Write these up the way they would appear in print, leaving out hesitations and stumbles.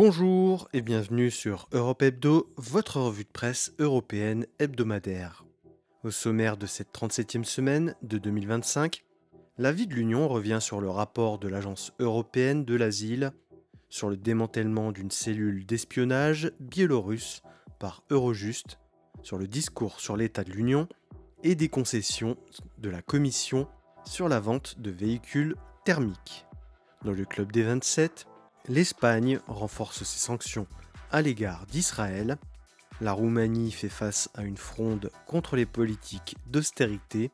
Bonjour et bienvenue sur Europe Hebdo, votre revue de presse européenne hebdomadaire. Au sommaire de cette 37e semaine de 2025, l'avis de l'Union revient sur le rapport de l'Agence européenne de l'asile, sur le démantèlement d'une cellule d'espionnage biélorusse par Eurojust, sur le discours sur l'état de l'Union et des concessions de la Commission sur la vente de véhicules thermiques. Dans le club des 27, l'Espagne renforce ses sanctions à l'égard d'Israël, la Roumanie fait face à une fronde contre les politiques d'austérité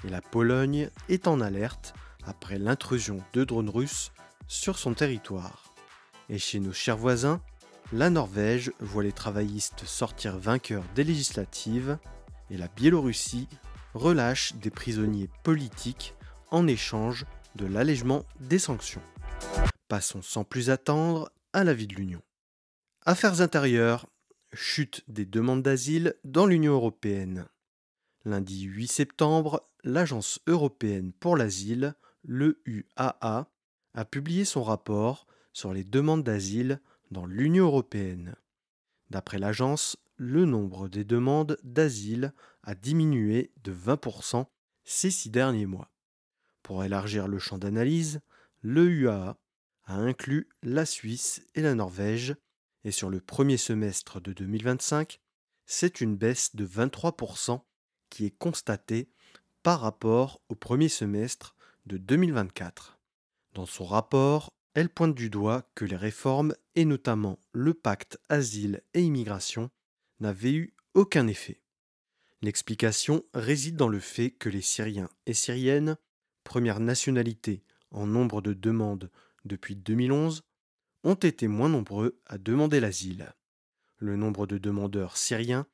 et la Pologne est en alerte après l'intrusion de drones russes sur son territoire. Et chez nos chers voisins, la Norvège voit les travaillistes sortir vainqueurs des législatives et la Biélorussie relâche des prisonniers politiques en échange de l'allègement des sanctions. Passons sans plus attendre à l'avis de l'Union. Affaires intérieures, chute des demandes d'asile dans l'Union européenne. Lundi 8 septembre, l'Agence européenne pour l'asile, l'EUAA, a publié son rapport sur les demandes d'asile dans l'Union européenne. D'après l'agence, le nombre des demandes d'asile a diminué de 20% ces 6 derniers mois. Pour élargir le champ d'analyse, l'EUAA a inclus la Suisse et la Norvège, et sur le premier semestre de 2025, c'est une baisse de 23% qui est constatée par rapport au premier semestre de 2024. Dans son rapport, elle pointe du doigt que les réformes, et notamment le pacte asile et immigration, n'avaient eu aucun effet. L'explication réside dans le fait que les Syriens et Syriennes, première nationalité en nombre de demandes depuis 2011, ont été moins nombreux à demander l'asile. Le nombre de demandeurs syriens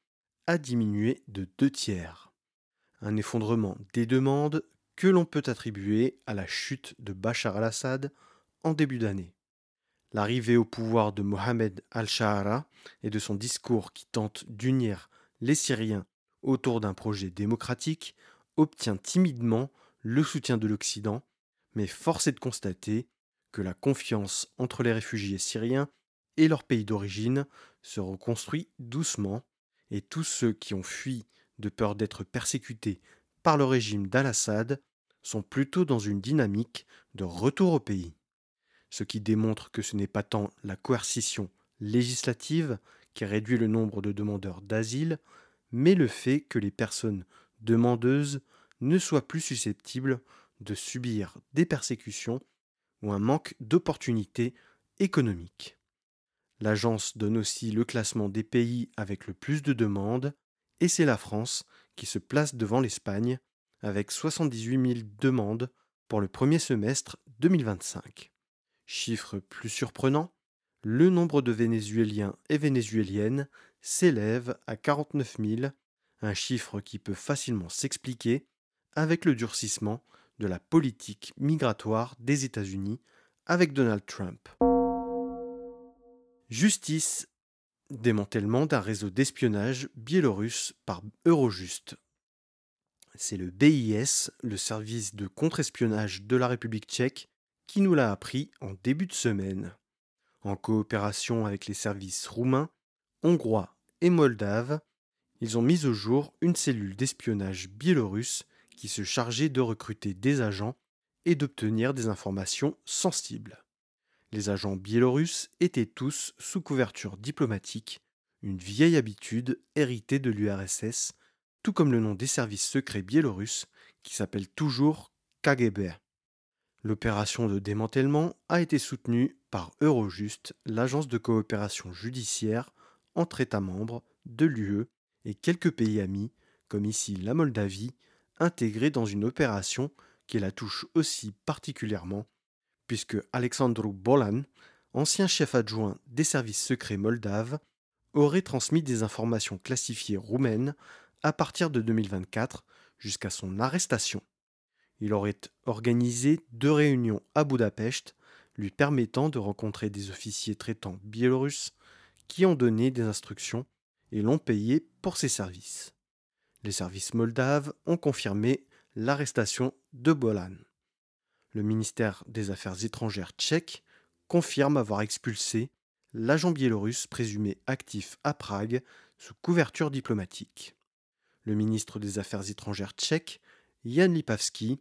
a diminué de 2/3. Un effondrement des demandes que l'on peut attribuer à la chute de Bachar al-Assad en début d'année. L'arrivée au pouvoir de Mohamed al-Shahara et de son discours qui tente d'unir les Syriens autour d'un projet démocratique obtient timidement le soutien de l'Occident, mais force est de constater que la confiance entre les réfugiés syriens et leur pays d'origine se reconstruit doucement, et tous ceux qui ont fui de peur d'être persécutés par le régime d'Al-Assad sont plutôt dans une dynamique de retour au pays. Ce qui démontre que ce n'est pas tant la coercition législative qui réduit le nombre de demandeurs d'asile, mais le fait que les personnes demandeuses ne soient plus susceptibles de subir des persécutions ou un manque d'opportunités économiques. L'agence donne aussi le classement des pays avec le plus de demandes, et c'est la France qui se place devant l'Espagne, avec 78 000 demandes pour le premier semestre 2025. Chiffre plus surprenant, le nombre de Vénézuéliens et Vénézuéliennes s'élève à 49 000, un chiffre qui peut facilement s'expliquer avec le durcissement de la politique migratoire des États-Unis avec Donald Trump. Justice, démantèlement d'un réseau d'espionnage biélorusse par Eurojust. C'est le BIS, le service de contre-espionnage de la République tchèque, qui nous l'a appris en début de semaine. En coopération avec les services roumains, hongrois et moldaves, ils ont mis au jour une cellule d'espionnage biélorusse qui se chargeait de recruter des agents et d'obtenir des informations sensibles. Les agents biélorusses étaient tous sous couverture diplomatique, une vieille habitude héritée de l'URSS, tout comme le nom des services secrets biélorusses qui s'appelle toujours KGB. L'opération de démantèlement a été soutenue par Eurojust, l'agence de coopération judiciaire entre États membres de l'UE et quelques pays amis, comme ici la Moldavie, intégrés dans une opération qui la touche aussi particulièrement, puisque Alexandru Bolan, ancien chef adjoint des services secrets moldaves, aurait transmis des informations classifiées roumaines à partir de 2024 jusqu'à son arrestation. Il aurait organisé 2 réunions à Budapest, lui permettant de rencontrer des officiers traitants biélorusses qui ont donné des instructions et l'ont payé pour ses services. Les services moldaves ont confirmé l'arrestation de Bolan. Le ministère des Affaires étrangères tchèque confirme avoir expulsé l'agent biélorusse présumé actif à Prague sous couverture diplomatique. Le ministre des Affaires étrangères tchèque, Jan Lipavsky,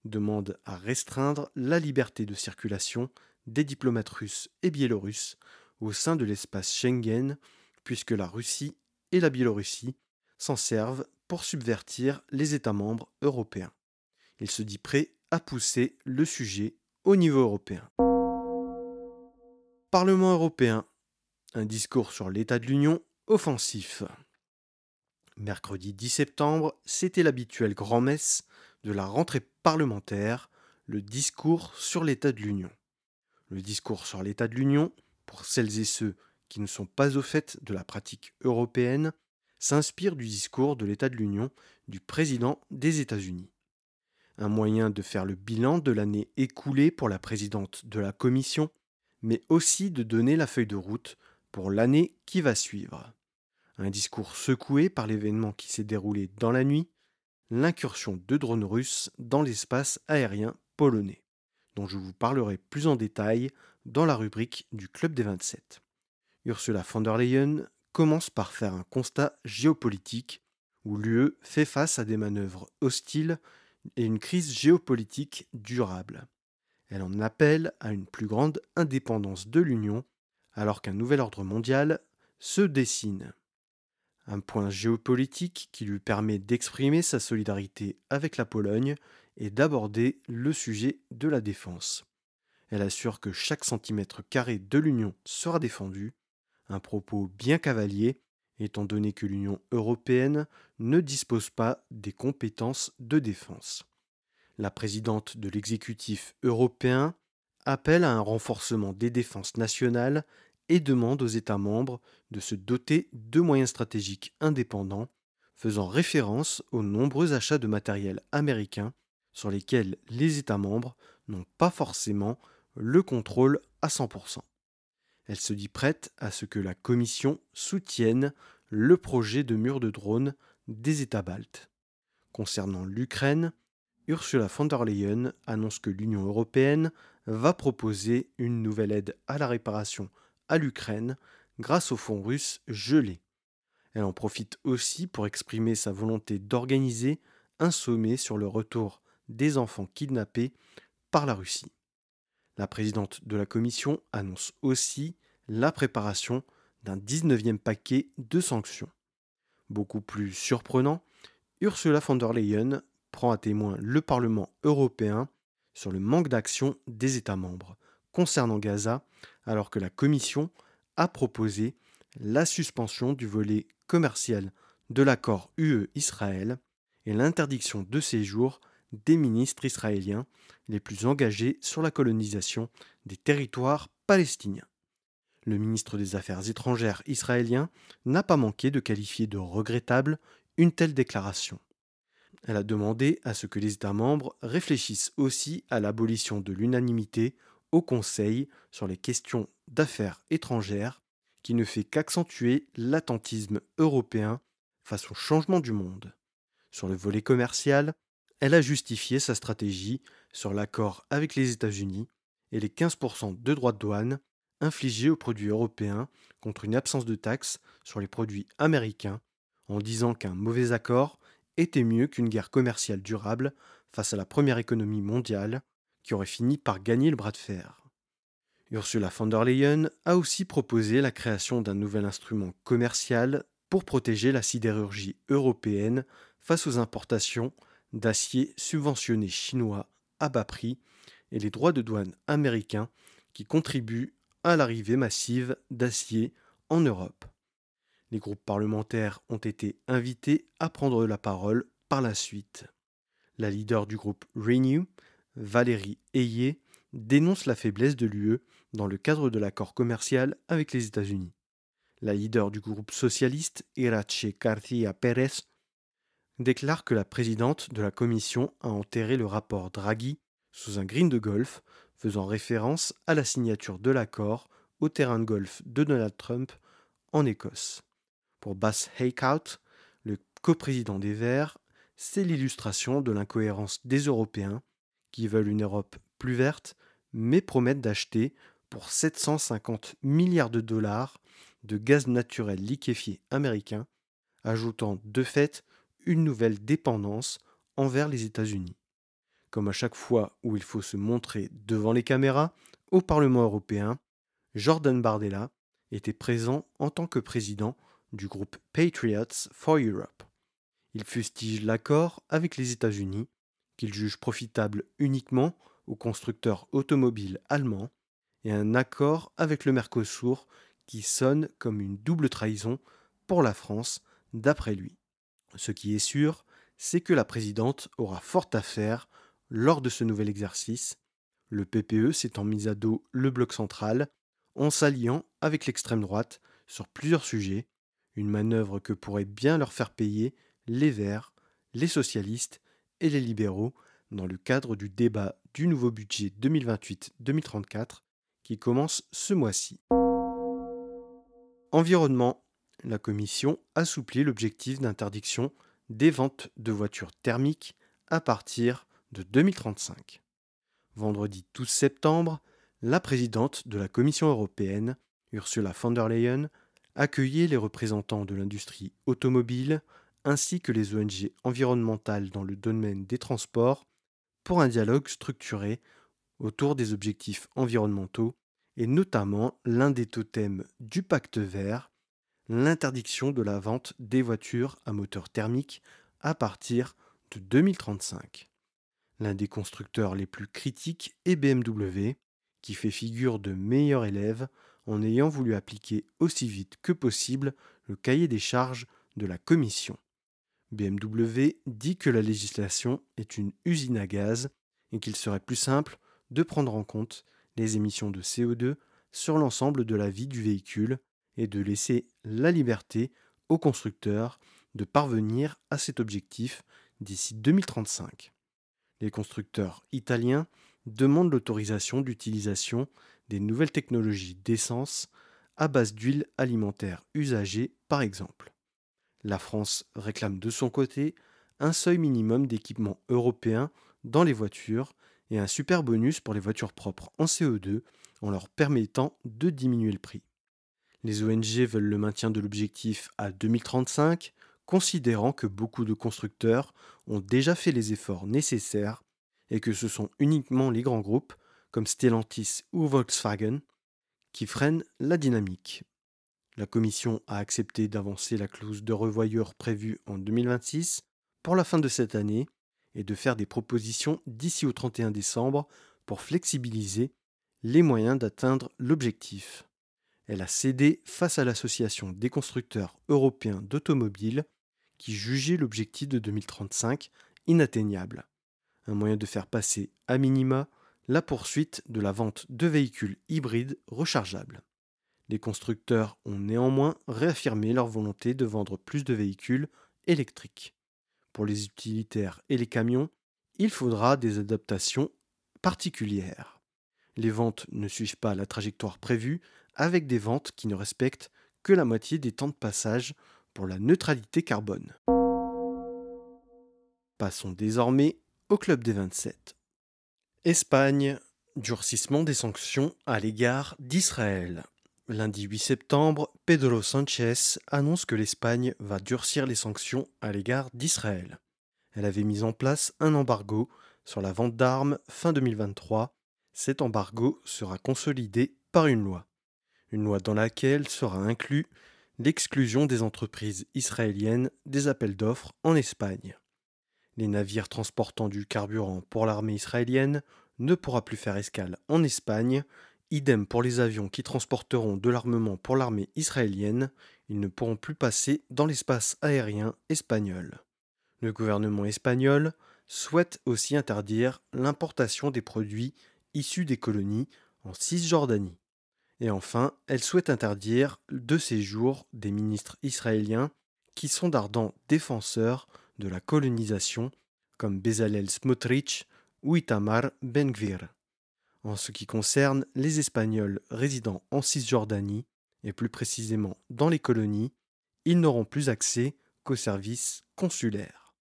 demande à restreindre la liberté de circulation des diplomates russes et biélorusses au sein de l'espace Schengen, puisque la Russie et la Biélorussie s'en servent pour subvertir les États membres européens. Il se dit prêt à pousser le sujet au niveau européen. Parlement européen, un discours sur l'état de l'Union offensif. Mercredi 10 septembre, c'était l'habituelle grand-messe de la rentrée parlementaire, le discours sur l'état de l'Union. Le discours sur l'état de l'Union, pour celles et ceux qui ne sont pas au fait de la pratique européenne, s'inspire du discours de l'état de l'Union du président des États-Unis. Un moyen de faire le bilan de l'année écoulée pour la présidente de la Commission, mais aussi de donner la feuille de route pour l'année qui va suivre. Un discours secoué par l'événement qui s'est déroulé dans la nuit, l'incursion de drones russes dans l'espace aérien polonais, dont je vous parlerai plus en détail dans la rubrique du Club des 27. Ursula von der Leyen commence par faire un constat géopolitique où l'UE fait face à des manœuvres hostiles et une crise géopolitique durable. Elle en appelle à une plus grande indépendance de l'Union alors qu'un nouvel ordre mondial se dessine. Un point géopolitique qui lui permet d'exprimer sa solidarité avec la Pologne et d'aborder le sujet de la défense. Elle assure que chaque centimètre carré de l'Union sera défendu, un propos bien cavalier, étant donné que l'Union européenne ne dispose pas des compétences de défense. La présidente de l'exécutif européen appelle à un renforcement des défenses nationales et demande aux États membres de se doter de moyens stratégiques indépendants, faisant référence aux nombreux achats de matériel américain sur lesquels les États membres n'ont pas forcément le contrôle à 100%. Elle se dit prête à ce que la Commission soutienne le projet de mur de drones des États baltes. Concernant l'Ukraine, Ursula von der Leyen annonce que l'Union européenne va proposer une nouvelle aide à la réparation à l'Ukraine grâce au fonds russe gelé. Elle en profite aussi pour exprimer sa volonté d'organiser un sommet sur le retour des enfants kidnappés par la Russie. La présidente de la Commission annonce aussi la préparation d'un 19e paquet de sanctions. Beaucoup plus surprenant, Ursula von der Leyen prend à témoin le Parlement européen sur le manque d'action des États membres concernant Gaza, alors que la Commission a proposé la suspension du volet commercial de l'accord UE-Israël et l'interdiction de séjour des ministres israéliens les plus engagés sur la colonisation des territoires palestiniens. Le ministre des Affaires étrangères israélien n'a pas manqué de qualifier de regrettable une telle déclaration. Elle a demandé à ce que les États membres réfléchissent aussi à l'abolition de l'unanimité au Conseil sur les questions d'affaires étrangères qui ne fait qu'accentuer l'attentisme européen face au changement du monde. Sur le volet commercial, elle a justifié sa stratégie sur l'accord avec les États-Unis et les 15% de droits de douane infligés aux produits européens contre une absence de taxes sur les produits américains, en disant qu'un mauvais accord était mieux qu'une guerre commerciale durable face à la première économie mondiale qui aurait fini par gagner le bras de fer. Ursula von der Leyen a aussi proposé la création d'un nouvel instrument commercial pour protéger la sidérurgie européenne face aux importations d'acier subventionné chinois à bas prix et les droits de douane américains qui contribuent à l'arrivée massive d'acier en Europe. Les groupes parlementaires ont été invités à prendre la parole par la suite. La leader du groupe Renew, Valérie Ayé, dénonce la faiblesse de l'UE dans le cadre de l'accord commercial avec les États-Unis. La leader du groupe socialiste, Irache García Pérez, déclare que la présidente de la Commission a enterré le rapport Draghi sous un green de golf, faisant référence à la signature de l'accord au terrain de golf de Donald Trump en Écosse. Pour Bas Eickhout, le coprésident des Verts, c'est l'illustration de l'incohérence des Européens qui veulent une Europe plus verte, mais promettent d'acheter pour 750 milliards de dollars de gaz naturel liquéfié américain, ajoutant de fait une nouvelle dépendance envers les États-Unis. Comme à chaque fois où il faut se montrer devant les caméras, au Parlement européen, Jordan Bardella était présent en tant que président du groupe Patriots for Europe. Il fustige l'accord avec les États-Unis, qu'il juge profitable uniquement aux constructeurs automobiles allemands, et un accord avec le Mercosur qui sonne comme une double trahison pour la France, d'après lui. Ce qui est sûr, c'est que la présidente aura fort à faire lors de ce nouvel exercice, le PPE s'étant mis à dos le bloc central en s'alliant avec l'extrême droite sur plusieurs sujets, une manœuvre que pourraient bien leur faire payer les Verts, les socialistes et les libéraux dans le cadre du débat du nouveau budget 2028-2034 qui commence ce mois-ci. Environnement. La Commission assouplit l'objectif d'interdiction des ventes de voitures thermiques à partir de 2035. Vendredi 12 septembre, la présidente de la Commission européenne, Ursula von der Leyen, accueillait les représentants de l'industrie automobile ainsi que les ONG environnementales dans le domaine des transports pour un dialogue structuré autour des objectifs environnementaux et notamment l'un des totems du pacte vert, l'interdiction de la vente des voitures à moteur thermique à partir de 2035. L'un des constructeurs les plus critiques est BMW, qui fait figure de meilleur élève en ayant voulu appliquer aussi vite que possible le cahier des charges de la Commission. BMW dit que la législation est une usine à gaz et qu'il serait plus simple de prendre en compte les émissions de CO2 sur l'ensemble de la vie du véhicule et de laisser la liberté aux constructeurs de parvenir à cet objectif d'ici 2035. Les constructeurs italiens demandent l'autorisation d'utilisation des nouvelles technologies d'essence à base d'huile alimentaire usagée par exemple. La France réclame de son côté un seuil minimum d'équipement européen dans les voitures et un super bonus pour les voitures propres en CO2 en leur permettant de diminuer le prix. Les ONG veulent le maintien de l'objectif à 2035, considérant que beaucoup de constructeurs ont déjà fait les efforts nécessaires et que ce sont uniquement les grands groupes, comme Stellantis ou Volkswagen, qui freinent la dynamique. La Commission a accepté d'avancer la clause de revoyure prévue en 2026 pour la fin de cette année et de faire des propositions d'ici au 31 décembre pour flexibiliser les moyens d'atteindre l'objectif. Elle a cédé face à l'Association des constructeurs européens d'automobiles qui jugeait l'objectif de 2035 inatteignable. Un moyen de faire passer à minima la poursuite de la vente de véhicules hybrides rechargeables. Les constructeurs ont néanmoins réaffirmé leur volonté de vendre plus de véhicules électriques. Pour les utilitaires et les camions, il faudra des adaptations particulières. Les ventes ne suivent pas la trajectoire prévue, avec des ventes qui ne respectent que la moitié des temps de passage pour la neutralité carbone. Passons désormais au club des 27. Espagne, durcissement des sanctions à l'égard d'Israël. Lundi 8 septembre, Pedro Sánchez annonce que l'Espagne va durcir les sanctions à l'égard d'Israël. Elle avait mis en place un embargo sur la vente d'armes fin 2023. Cet embargo sera consolidé par une loi dans laquelle sera inclus l'exclusion des entreprises israéliennes des appels d'offres en Espagne. Les navires transportant du carburant pour l'armée israélienne ne pourront plus faire escale en Espagne. Idem pour les avions qui transporteront de l'armement pour l'armée israélienne, ils ne pourront plus passer dans l'espace aérien espagnol. Le gouvernement espagnol souhaite aussi interdire l'importation des produits issus des colonies en Cisjordanie. Et enfin, elle souhaite interdire le séjour des ministres israéliens qui sont d'ardents défenseurs de la colonisation, comme Bezalel Smotrich ou Itamar Ben-Gvir. En ce qui concerne les Espagnols résidant en Cisjordanie, et plus précisément dans les colonies, ils n'auront plus accès qu'aux services consulaires.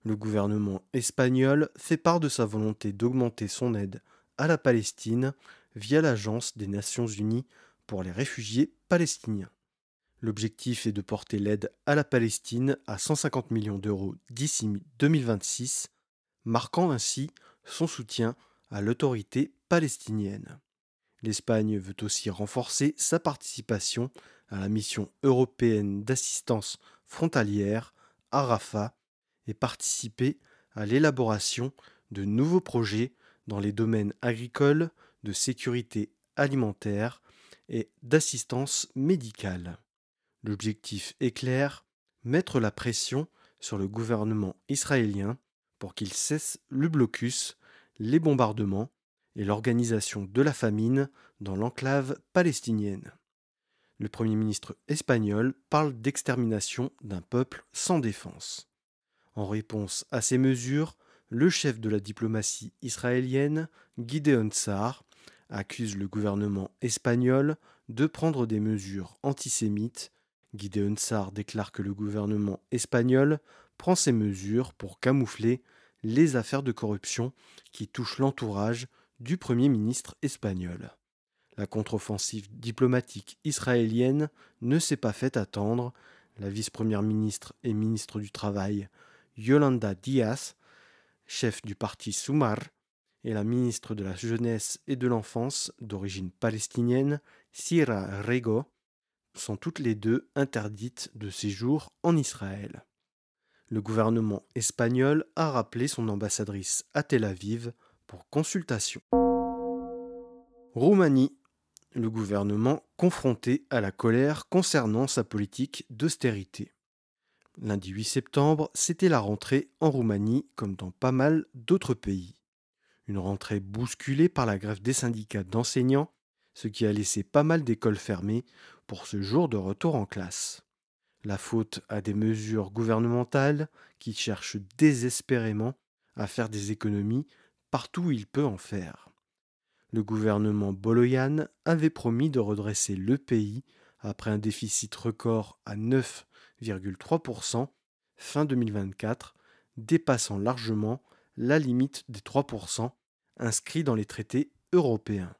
Le gouvernement espagnol fait part de sa volonté d'augmenter son aide à la Palestine via l'Agence des Nations Unies pour les réfugiés palestiniens. L'objectif est de porter l'aide à la Palestine à 150 millions d'euros d'ici 2026, marquant ainsi son soutien à l'autorité palestinienne. L'Espagne veut aussi renforcer sa participation à la mission européenne d'assistance frontalière à Rafah et participer à l'élaboration de nouveaux projets dans les domaines agricoles, de sécurité alimentaire et d'assistance médicale. L'objectif est clair, mettre la pression sur le gouvernement israélien pour qu'il cesse le blocus, les bombardements et l'organisation de la famine dans l'enclave palestinienne. Le Premier ministre espagnol parle d'extermination d'un peuple sans défense. En réponse à ces mesures, le chef de la diplomatie israélienne, Gideon Sa'ar, accuse le gouvernement espagnol de prendre des mesures antisémites. Gideon Sa'ar déclare que le gouvernement espagnol prend ces mesures pour camoufler les affaires de corruption qui touchent l'entourage du Premier ministre espagnol. La contre-offensive diplomatique israélienne ne s'est pas fait attendre. La vice-première ministre et ministre du Travail, Yolanda Díaz, chef du parti Sumar, et la ministre de la Jeunesse et de l'Enfance d'origine palestinienne, Sira Rego, sont toutes les deux interdites de séjour en Israël. Le gouvernement espagnol a rappelé son ambassadrice à Tel Aviv pour consultation. Roumanie. Le gouvernement confronté à la colère concernant sa politique d'austérité. Lundi 8 septembre, c'était la rentrée en Roumanie comme dans pas mal d'autres pays. Une rentrée bousculée par la grève des syndicats d'enseignants, ce qui a laissé pas mal d'écoles fermées pour ce jour de retour en classe. La faute à des mesures gouvernementales qui cherchent désespérément à faire des économies partout où il peut en faire. Le gouvernement Boloyan avait promis de redresser le pays après un déficit record à 9,3% fin 2024, dépassant largement la limite des 3% inscrits dans les traités européens.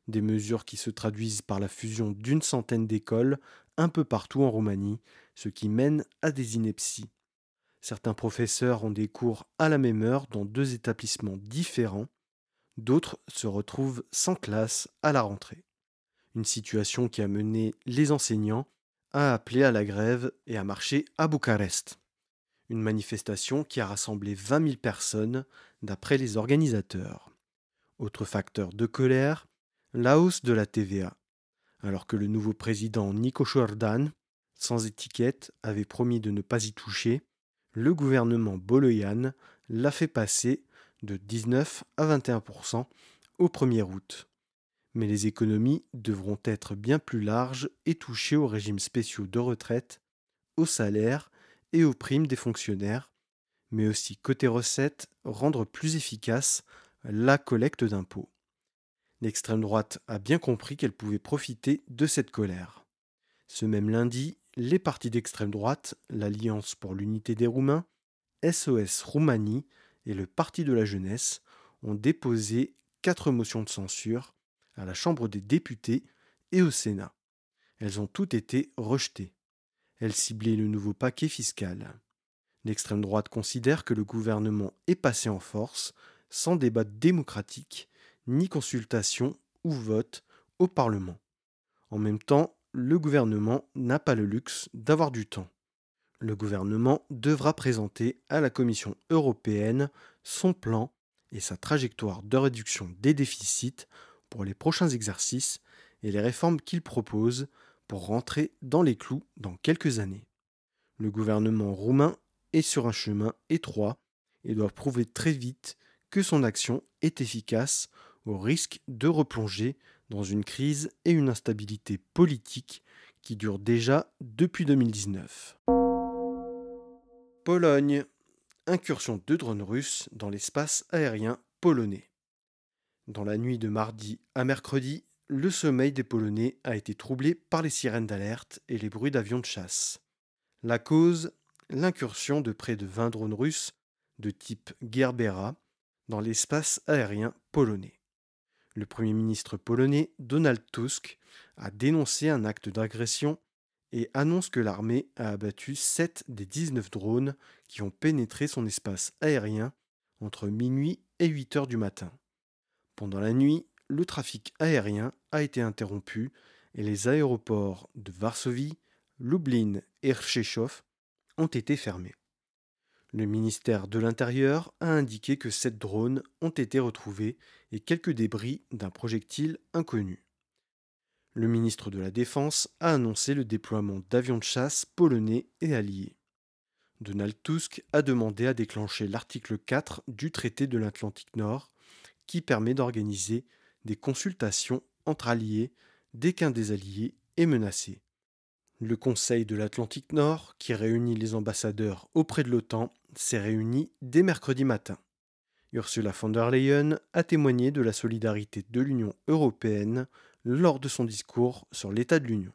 Des mesures qui se traduisent par la fusion d'une centaine d'écoles un peu partout en Roumanie, ce qui mène à des inepties. Certains professeurs ont des cours à la même heure dans deux établissements différents. D'autres se retrouvent sans classe à la rentrée. Une situation qui a mené les enseignants à appeler à la grève et à marcher à Bucarest. Une manifestation qui a rassemblé 20 000 personnes d'après les organisateurs. Autre facteur de colère, la hausse de la TVA. Alors que le nouveau président Nico Jordan, sans étiquette, avait promis de ne pas y toucher, le gouvernement Boloyan l'a fait passer de 19 à 21% au 1er août. Mais les économies devront être bien plus larges et toucher aux régimes spéciaux de retraite, aux salaires et aux primes des fonctionnaires, mais aussi côté recettes, rendre plus efficace la collecte d'impôts. L'extrême droite a bien compris qu'elle pouvait profiter de cette colère. Ce même lundi, les partis d'extrême droite, l'Alliance pour l'unité des Roumains, SOS Roumanie et le Parti de la jeunesse ont déposé 4 motions de censure à la Chambre des députés et au Sénat. Elles ont toutes été rejetées. Elles ciblaient le nouveau paquet fiscal. L'extrême droite considère que le gouvernement est passé en force, sans débat démocratique, ni consultation ou vote au Parlement. En même temps, le gouvernement n'a pas le luxe d'avoir du temps. Le gouvernement devra présenter à la Commission européenne son plan et sa trajectoire de réduction des déficits pour les prochains exercices et les réformes qu'il propose pour rentrer dans les clous dans quelques années. Le gouvernement roumain est sur un chemin étroit et doit prouver très vite que son action est efficace au risque de replonger dans une crise et une instabilité politique qui durent déjà depuis 2019. Pologne. Incursion de drones russes dans l'espace aérien polonais. Dans la nuit de mardi à mercredi, le sommeil des Polonais a été troublé par les sirènes d'alerte et les bruits d'avions de chasse. La cause, l'incursion de près de 20 drones russes de type Gerbera dans l'espace aérien polonais. Le Premier ministre polonais Donald Tusk a dénoncé un acte d'agression et annonce que l'armée a abattu 7 des 19 drones qui ont pénétré son espace aérien entre minuit et 8 heures du matin. Pendant la nuit, le trafic aérien a été interrompu et les aéroports de Varsovie, Lublin et Rzeszów ont été fermés. Le ministère de l'Intérieur a indiqué que 7 drones ont été retrouvés et quelques débris d'un projectile inconnu. Le ministre de la Défense a annoncé le déploiement d'avions de chasse polonais et alliés. Donald Tusk a demandé à déclencher l'article 4 du traité de l'Atlantique Nord qui permet d'organiser des consultations entre alliés dès qu'un des alliés est menacé. Le Conseil de l'Atlantique Nord, qui réunit les ambassadeurs auprès de l'OTAN, s'est réuni dès mercredi matin. Ursula von der Leyen a témoigné de la solidarité de l'Union européenne lors de son discours sur l'état de l'Union.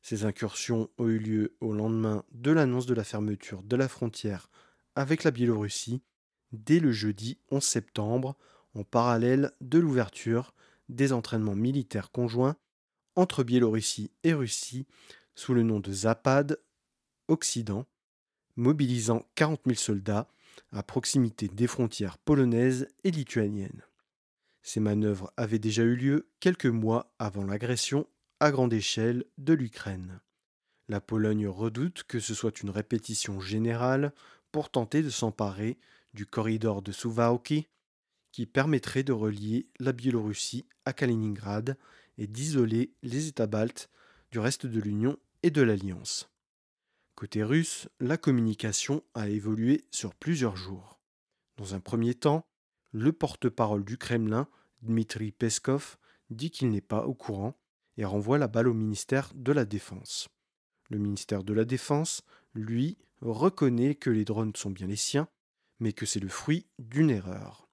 Ces incursions ont eu lieu au lendemain de l'annonce de la fermeture de la frontière avec la Biélorussie dès le jeudi 11 septembre, en parallèle de l'ouverture des entraînements militaires conjoints entre Biélorussie et Russie sous le nom de Zapad Occident, mobilisant 40 000 soldats à proximité des frontières polonaises et lituaniennes. Ces manœuvres avaient déjà eu lieu quelques mois avant l'agression à grande échelle de l'Ukraine. La Pologne redoute que ce soit une répétition générale pour tenter de s'emparer du corridor de Suwałki qui permettrait de relier la Biélorussie à Kaliningrad et d'isoler les États baltes du reste de l'Union et de l'Alliance. Côté russe, la communication a évolué sur plusieurs jours. Dans un premier temps, le porte-parole du Kremlin, Dmitri Peskov, dit qu'il n'est pas au courant et renvoie la balle au ministère de la Défense. Le ministère de la Défense, lui, reconnaît que les drones sont bien les siens, mais que c'est le fruit d'une erreur.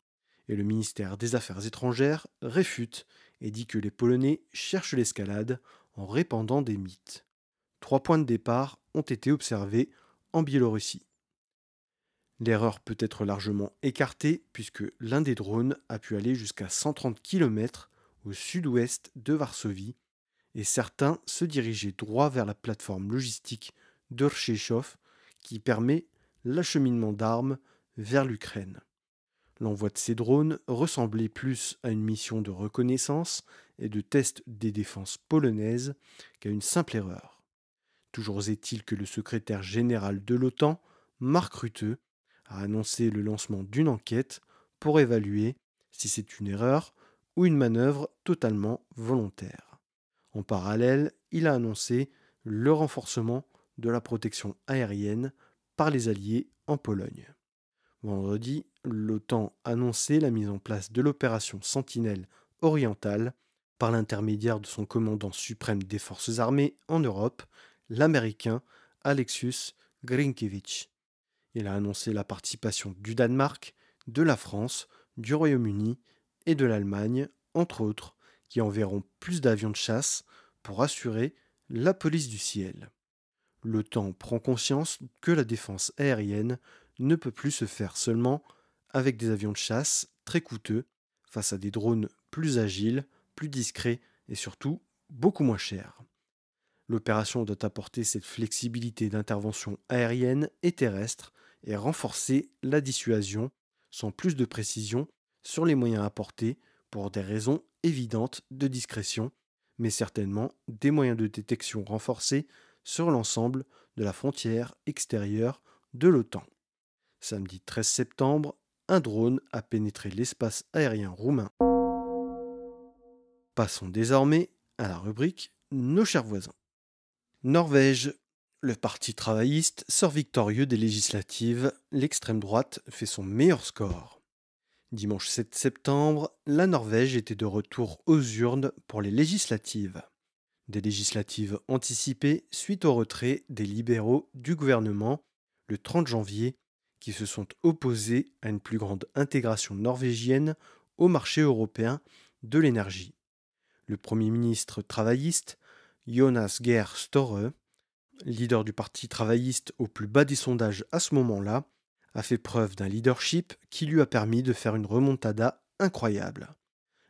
Et le ministère des Affaires étrangères réfute et dit que les Polonais cherchent l'escalade en répandant des mythes. 3 points de départ ont été observés en Biélorussie. L'erreur peut être largement écartée puisque l'un des drones a pu aller jusqu'à 130 km au sud-ouest de Varsovie et certains se dirigeaient droit vers la plateforme logistique de Rzeszów qui permet l'acheminement d'armes vers l'Ukraine. L'envoi de ces drones ressemblait plus à une mission de reconnaissance et de test des défenses polonaises qu'à une simple erreur. Toujours est-il que le secrétaire général de l'OTAN, Mark Rutte, a annoncé le lancement d'une enquête pour évaluer si c'est une erreur ou une manœuvre totalement volontaire. En parallèle, il a annoncé le renforcement de la protection aérienne par les alliés en Pologne. Vendredi, l'OTAN a annoncé la mise en place de l'opération Sentinelle orientale par l'intermédiaire de son commandant suprême des forces armées en Europe, l'Américain Alexius Grynkewicz. Il a annoncé la participation du Danemark, de la France, du Royaume-Uni et de l'Allemagne, entre autres, qui enverront plus d'avions de chasse pour assurer la police du ciel. L'OTAN prend conscience que la défense aérienne ne peut plus se faire seulement avec des avions de chasse très coûteux face à des drones plus agiles, plus discrets et surtout beaucoup moins chers. L'opération doit apporter cette flexibilité d'intervention aérienne et terrestre et renforcer la dissuasion sans plus de précision sur les moyens apportés pour des raisons évidentes de discrétion, mais certainement des moyens de détection renforcés sur l'ensemble de la frontière extérieure de l'OTAN. Samedi 13 septembre, un drone a pénétré l'espace aérien roumain. Passons désormais à la rubrique Nos chers voisins. Norvège. Le parti travailliste sort victorieux des législatives, l'extrême droite fait son meilleur score. Dimanche 7 septembre, la Norvège était de retour aux urnes pour les législatives. Des législatives anticipées suite au retrait des libéraux du gouvernement le 30 janvier qui se sont opposés à une plus grande intégration norvégienne au marché européen de l'énergie. Le Premier ministre travailliste, Jonas Gahr Støre, leader du parti travailliste au plus bas des sondages à ce moment-là, a fait preuve d'un leadership qui lui a permis de faire une remontada incroyable.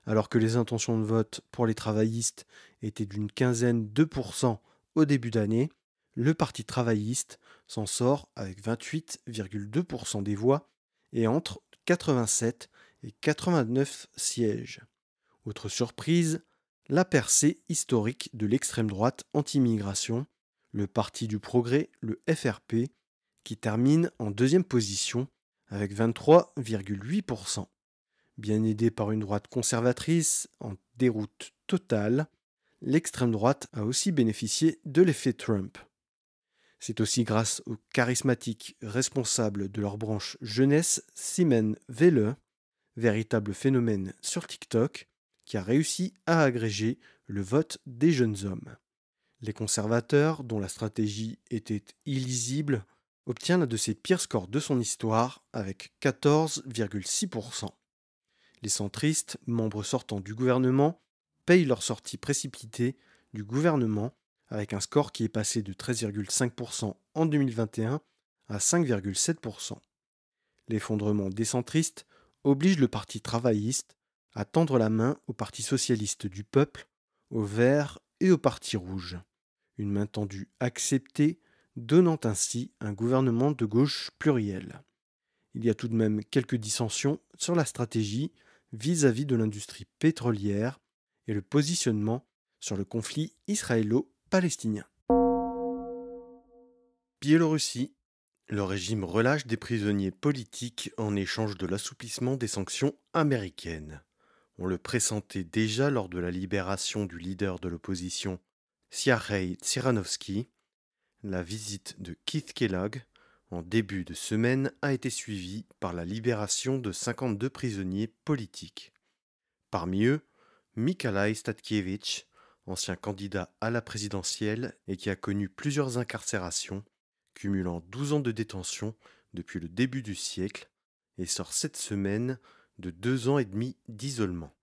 Alors que les intentions de vote pour les travaillistes étaient d'une quinzaine de pourcents au début d'année, le Parti travailliste s'en sort avec 28,2% des voix et entre 87 et 89 sièges. Autre surprise, la percée historique de l'extrême droite anti-immigration, le Parti du Progrès, le FRP, qui termine en deuxième position avec 23,8%. Bien aidé par une droite conservatrice en déroute totale, l'extrême droite a aussi bénéficié de l'effet Trump. C'est aussi grâce au charismatique responsable de leur branche jeunesse, Simone Veil, véritable phénomène sur TikTok, qui a réussi à agréger le vote des jeunes hommes. Les conservateurs, dont la stratégie était illisible, obtient l'un de ses pires scores de son histoire avec 14,6%. Les centristes, membres sortants du gouvernement, payent leur sortie précipitée du gouvernement avec un score qui est passé de 13,5% en 2021 à 5,7%. L'effondrement des centristes oblige le Parti travailliste à tendre la main au Parti socialiste du peuple, au Vert et au Parti rouge. Une main tendue acceptée, donnant ainsi un gouvernement de gauche pluriel. Il y a tout de même quelques dissensions sur la stratégie vis-à-vis de l'industrie pétrolière et le positionnement sur le conflit israélo-palestinien. Biélorussie. Le régime relâche des prisonniers politiques en échange de l'assouplissement des sanctions américaines. On le pressentait déjà lors de la libération du leader de l'opposition, Sergei Tsikhanovsky. La visite de Keith Kellogg en début de semaine a été suivie par la libération de 52 prisonniers politiques. Parmi eux, Mikhail Statkiewicz, ancien candidat à la présidentielle et qui a connu plusieurs incarcérations, cumulant 12 ans de détention depuis le début du siècle, et sort cette semaine de 2 ans et demi d'isolement.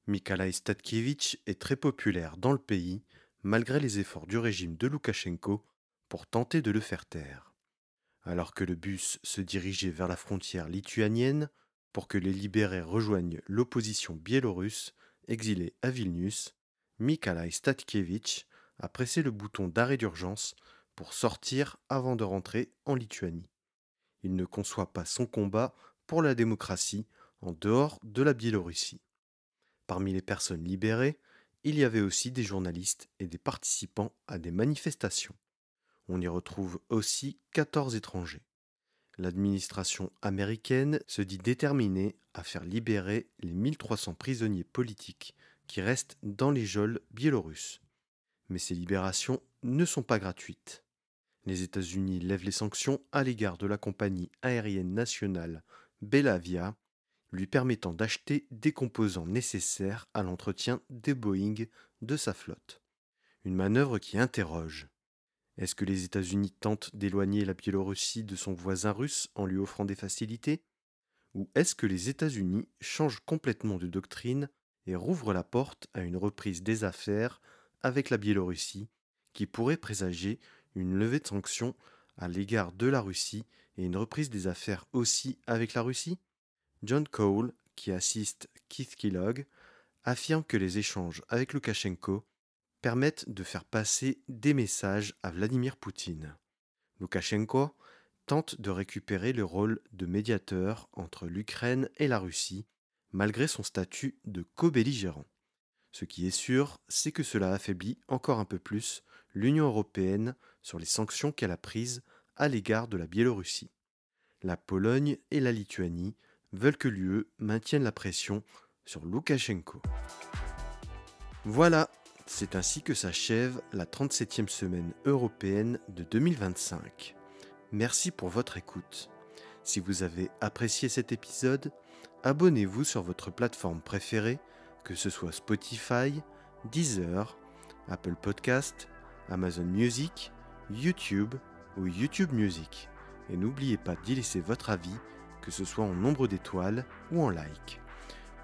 Mikhail Statkiewicz est très populaire dans le pays, malgré les efforts du régime de Loukachenko pour tenter de le faire taire. Alors que le bus se dirigeait vers la frontière lituanienne pour que les libérés rejoignent l'opposition biélorusse exilée à Vilnius, Mikhail Statkiewicz a pressé le bouton d'arrêt d'urgence pour sortir avant de rentrer en Lituanie. Il ne conçoit pas son combat pour la démocratie en dehors de la Biélorussie. Parmi les personnes libérées, il y avait aussi des journalistes et des participants à des manifestations. On y retrouve aussi 14 étrangers. L'administration américaine se dit déterminée à faire libérer les 1300 prisonniers politiques qui restent dans les geôles biélorusses. Mais ces libérations ne sont pas gratuites. Les États-Unis lèvent les sanctions à l'égard de la compagnie aérienne nationale Belavia, lui permettant d'acheter des composants nécessaires à l'entretien des Boeing de sa flotte. Une manœuvre qui interroge. Est-ce que les États-Unis tentent d'éloigner la Biélorussie de son voisin russe en lui offrant des facilités? Ou est-ce que les États-Unis changent complètement de doctrine et rouvrent la porte à une reprise des affaires avec la Biélorussie, qui pourrait présager une levée de sanctions à l'égard de la Russie et une reprise des affaires aussi avec la Russie? John Cole, qui assiste Keith Kellogg, affirme que les échanges avec Loukachenko permettent de faire passer des messages à Vladimir Poutine. Loukachenko tente de récupérer le rôle de médiateur entre l'Ukraine et la Russie, malgré son statut de co-belligérant. Ce qui est sûr, c'est que cela affaiblit encore un peu plus l'Union européenne sur les sanctions qu'elle a prises à l'égard de la Biélorussie. La Pologne et la Lituanie veulent que l'UE maintienne la pression sur Loukachenko. Voilà, c'est ainsi que s'achève la 37e semaine européenne de 2025. Merci pour votre écoute. Si vous avez apprécié cet épisode, abonnez-vous sur votre plateforme préférée, que ce soit Spotify, Deezer, Apple Podcast, Amazon Music, YouTube ou YouTube Music. Et n'oubliez pas d'y laisser votre avis, que ce soit en nombre d'étoiles ou en like.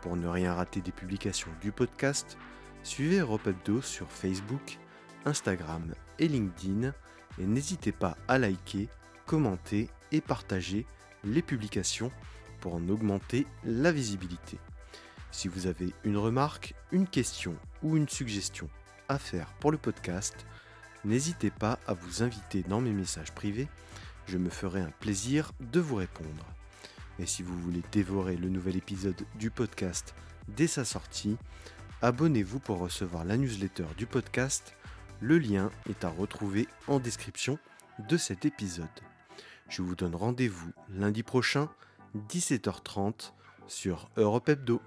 Pour ne rien rater des publications du podcast, suivez Europe Hebdo sur Facebook, Instagram et LinkedIn et n'hésitez pas à liker, commenter et partager les publications pour en augmenter la visibilité. Si vous avez une remarque, une question ou une suggestion à faire pour le podcast, n'hésitez pas à vous inviter dans mes messages privés, je me ferai un plaisir de vous répondre. Et si vous voulez dévorer le nouvel épisode du podcast dès sa sortie, abonnez-vous pour recevoir la newsletter du podcast. Le lien est à retrouver en description de cet épisode. Je vous donne rendez-vous lundi prochain, 17h30, sur Europe Hebdo.